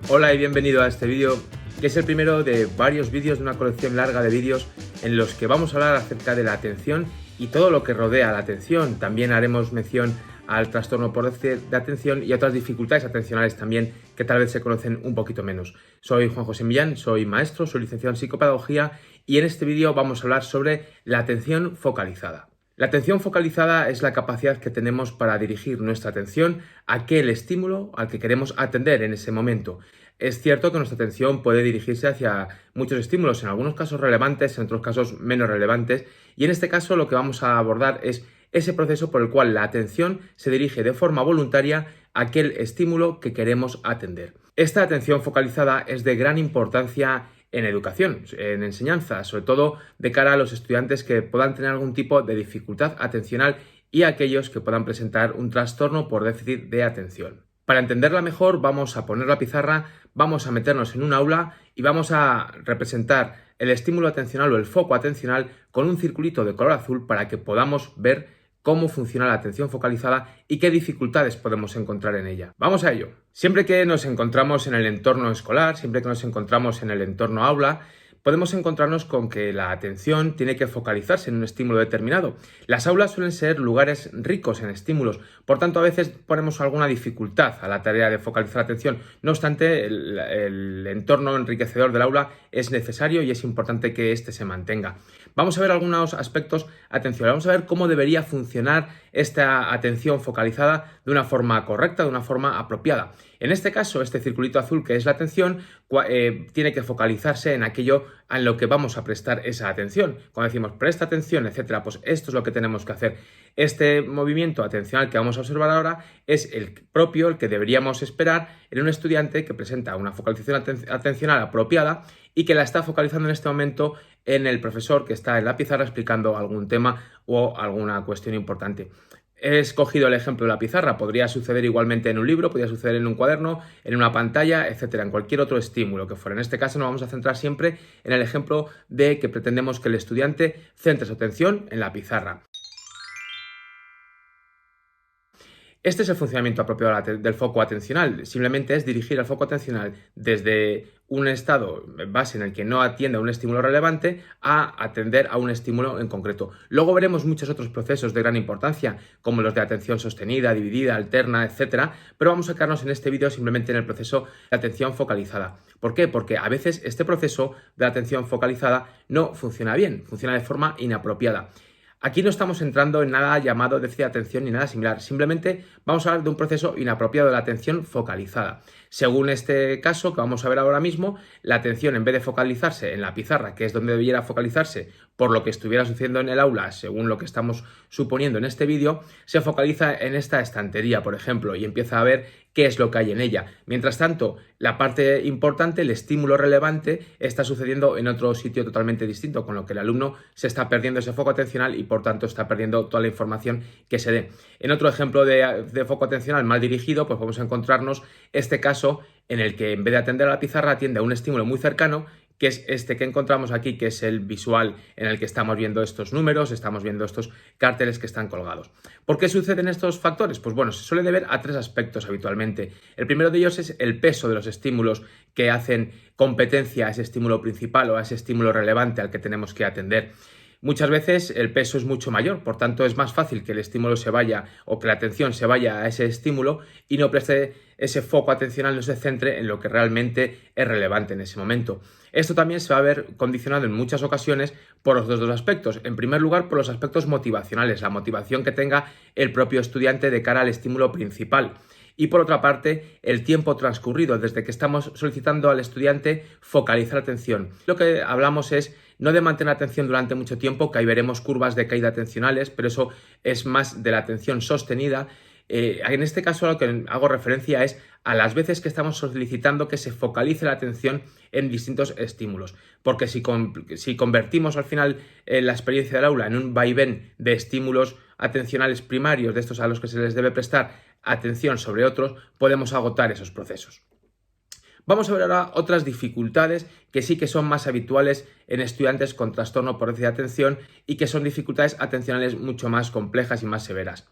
Hola y bienvenido a este vídeo, que es el primero de varios vídeos de una colección larga de vídeos en los que vamos a hablar acerca de la atención y todo lo que rodea la atención. También haremos mención al trastorno por déficit de atención y otras dificultades atencionales también que tal vez se conocen un poquito menos. Soy Juan José Millán, soy maestro, soy licenciado en psicopedagogía y en este vídeo vamos a hablar sobre la atención focalizada. La atención focalizada es la capacidad que tenemos para dirigir nuestra atención a aquel estímulo al que queremos atender en ese momento. Es cierto que nuestra atención puede dirigirse hacia muchos estímulos, en algunos casos relevantes, en otros casos menos relevantes, y en este caso lo que vamos a abordar es ese proceso por el cual la atención se dirige de forma voluntaria a aquel estímulo que queremos atender. Esta atención focalizada es de gran importancia en educación, en enseñanza, sobre todo de cara a los estudiantes que puedan tener algún tipo de dificultad atencional y a aquellos que puedan presentar un trastorno por déficit de atención. Para entenderla mejor, vamos a poner la pizarra, vamos a meternos en un aula y vamos a representar el estímulo atencional o el foco atencional con un circulito de color azul para que podamos ver cómo funciona la atención focalizada y qué dificultades podemos encontrar en ella. Vamos a ello. Siempre que nos encontramos en el entorno escolar, siempre que nos encontramos en el entorno aula, podemos encontrarnos con que la atención tiene que focalizarse en un estímulo determinado. Las aulas suelen ser lugares ricos en estímulos, por tanto a veces ponemos alguna dificultad a la tarea de focalizar la atención. No obstante, el entorno enriquecedor del aula es necesario y es importante que éste se mantenga. Vamos a ver algunos aspectos atencionales, vamos a ver cómo debería funcionar esta atención focalizada de una forma correcta, de una forma apropiada. En este caso, este circulito azul que es la atención, tiene que focalizarse en aquello en lo que vamos a prestar esa atención. Cuando decimos presta atención, etcétera, pues esto es lo que tenemos que hacer. Este movimiento atencional que vamos a observar ahora es el propio, el que deberíamos esperar en un estudiante que presenta una focalización atencional apropiada y que la está focalizando en este momento en el profesor que está en la pizarra explicando algún tema o alguna cuestión importante. He escogido el ejemplo de la pizarra, podría suceder igualmente en un libro, podría suceder en un cuaderno, en una pantalla, etcétera, en cualquier otro estímulo que fuera. En este caso nos vamos a centrar siempre en el ejemplo de que pretendemos que el estudiante centre su atención en la pizarra. Este es el funcionamiento apropiado del foco atencional. Simplemente es dirigir el foco atencional desde un estado base en el que no atiende a un estímulo relevante a atender a un estímulo en concreto. Luego veremos muchos otros procesos de gran importancia, como los de atención sostenida, dividida, alterna, etcétera, pero vamos a quedarnos en este vídeo simplemente en el proceso de atención focalizada. ¿Por qué? Porque a veces este proceso de atención focalizada no funciona bien, funciona de forma inapropiada. Aquí no estamos entrando en nada llamado déficit de atención ni nada similar, simplemente vamos a hablar de un proceso inapropiado de la atención focalizada. Según este caso que vamos a ver ahora mismo, la atención en vez de focalizarse en la pizarra, que es donde debiera focalizarse por lo que estuviera sucediendo en el aula, según lo que estamos suponiendo en este vídeo, se focaliza en esta estantería, por ejemplo, y empieza a ver qué es lo que hay en ella. Mientras tanto, la parte importante, el estímulo relevante, está sucediendo en otro sitio totalmente distinto, con lo que el alumno se está perdiendo ese foco atencional y por tanto está perdiendo toda la información que se dé. En otro ejemplo de foco atencional mal dirigido, pues vamos a encontrarnos este caso en el que en vez de atender a la pizarra atiende a un estímulo muy cercano, que es este que encontramos aquí, que es el visual en el que estamos viendo estos números, estamos viendo estos carteles que están colgados. ¿Por qué suceden estos factores? Pues bueno, se suele deber a tres aspectos habitualmente. El primero de ellos es el peso de los estímulos que hacen competencia a ese estímulo principal o a ese estímulo relevante al que tenemos que atender. Muchas veces el peso es mucho mayor, por tanto es más fácil que el estímulo se vaya o que la atención se vaya a ese estímulo y no preste ese foco atencional, no se centre en lo que realmente es relevante en ese momento. Esto también se va a ver condicionado en muchas ocasiones por los dos aspectos. En primer lugar, por los aspectos motivacionales, la motivación que tenga el propio estudiante de cara al estímulo principal. Y por otra parte, el tiempo transcurrido desde que estamos solicitando al estudiante focalizar atención. Lo que hablamos es no de mantener atención durante mucho tiempo, que ahí veremos curvas de caída atencionales, pero eso es más de la atención sostenida. En este caso a lo que hago referencia es a las veces que estamos solicitando que se focalice la atención en distintos estímulos, porque si convertimos al final la experiencia del aula en un vaivén de estímulos atencionales primarios, de estos a los que se les debe prestar atención sobre otros, podemos agotar esos procesos. Vamos a ver ahora otras dificultades que sí que son más habituales en estudiantes con trastorno por déficit de atención y que son dificultades atencionales mucho más complejas y más severas.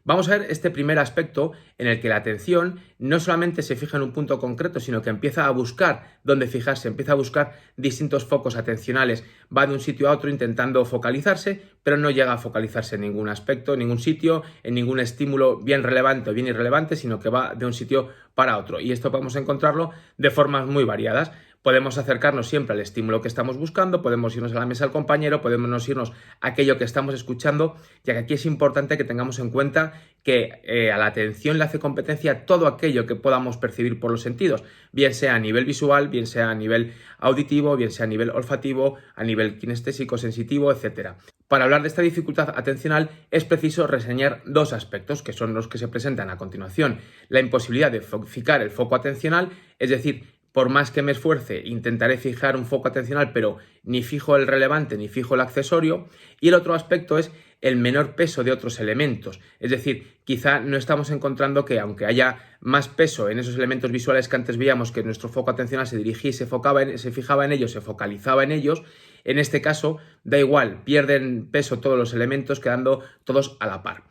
Vamos a ver este primer aspecto en el que la atención no solamente se fija en un punto concreto, sino que empieza a buscar dónde fijarse, empieza a buscar distintos focos atencionales, va de un sitio a otro intentando focalizarse, pero no llega a focalizarse en ningún aspecto, en ningún sitio, en ningún estímulo bien relevante o bien irrelevante, sino que va de un sitio para otro. Y esto podemos encontrarlo de formas muy variadas. Podemos acercarnos siempre al estímulo que estamos buscando, podemos irnos a la mesa del compañero, podemos irnos a aquello que estamos escuchando, ya que aquí es importante que tengamos en cuenta que a la atención le hace competencia todo aquello que podamos percibir por los sentidos, bien sea a nivel visual, bien sea a nivel auditivo, bien sea a nivel olfativo, a nivel kinestésico, sensitivo, etc. Para hablar de esta dificultad atencional es preciso reseñar dos aspectos, que son los que se presentan a continuación. La imposibilidad de fijar el foco atencional, es decir, por más que me esfuerce, intentaré fijar un foco atencional, pero ni fijo el relevante ni fijo el accesorio. Y el otro aspecto es el menor peso de otros elementos. Es decir, quizá no estamos encontrando que, aunque haya más peso en esos elementos visuales que antes veíamos, que nuestro foco atencional se dirigía y se fijaba en ellos, se focalizaba en ellos, en este caso da igual, pierden peso todos los elementos, quedando todos a la par.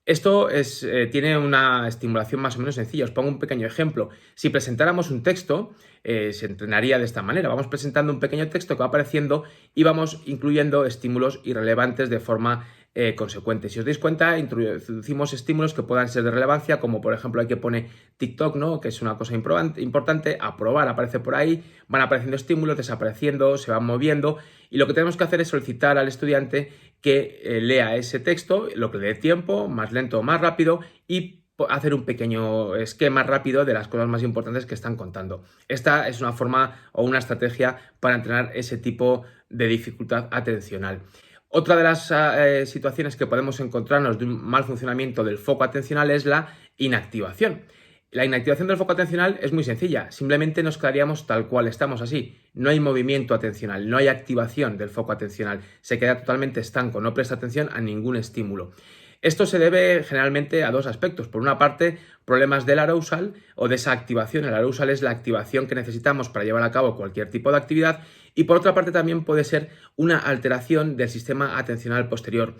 Esto tiene una estimulación más o menos sencilla. Os pongo un pequeño ejemplo. Si presentáramos un texto, se entrenaría de esta manera. Vamos presentando un pequeño texto que va apareciendo y vamos incluyendo estímulos irrelevantes de forma consecuente. Si os dais cuenta, introducimos estímulos que puedan ser de relevancia, como por ejemplo aquí pone TikTok, ¿no? Que es una cosa importante, aprobar, aparece por ahí, van apareciendo estímulos, desapareciendo, se van moviendo, y lo que tenemos que hacer es solicitar al estudiante que lea ese texto, lo que le dé tiempo, más lento o más rápido, y hacer un pequeño esquema rápido de las cosas más importantes que están contando. Esta es una forma o una estrategia para entrenar ese tipo de dificultad atencional. Otra de las situaciones que podemos encontrarnos de un mal funcionamiento del foco atencional es la inactivación. La inactivación del foco atencional es muy sencilla, simplemente nos quedaríamos tal cual estamos así. No hay movimiento atencional, no hay activación del foco atencional, se queda totalmente estanco, no presta atención a ningún estímulo. Esto se debe generalmente a dos aspectos. Por una parte, problemas del arousal o de esa activación. El arousal es la activación que necesitamos para llevar a cabo cualquier tipo de actividad. Y por otra parte también puede ser una alteración del sistema atencional posterior.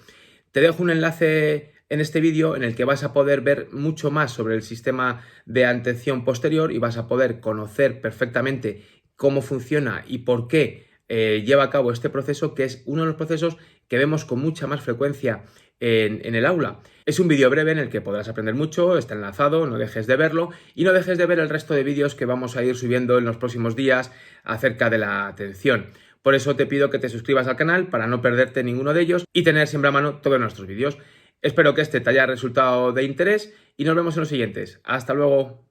Te dejo un enlace en este vídeo en el que vas a poder ver mucho más sobre el sistema de atención posterior y vas a poder conocer perfectamente cómo funciona y por qué lleva a cabo este proceso, que es uno de los procesos que vemos con mucha más frecuencia en el aula. Es un vídeo breve en el que podrás aprender mucho, está enlazado, no dejes de verlo y no dejes de ver el resto de vídeos que vamos a ir subiendo en los próximos días acerca de la atención. Por eso te pido que te suscribas al canal para no perderte ninguno de ellos y tener siempre a mano todos nuestros vídeos. Espero que este te haya resultado de interés y nos vemos en los siguientes. ¡Hasta luego!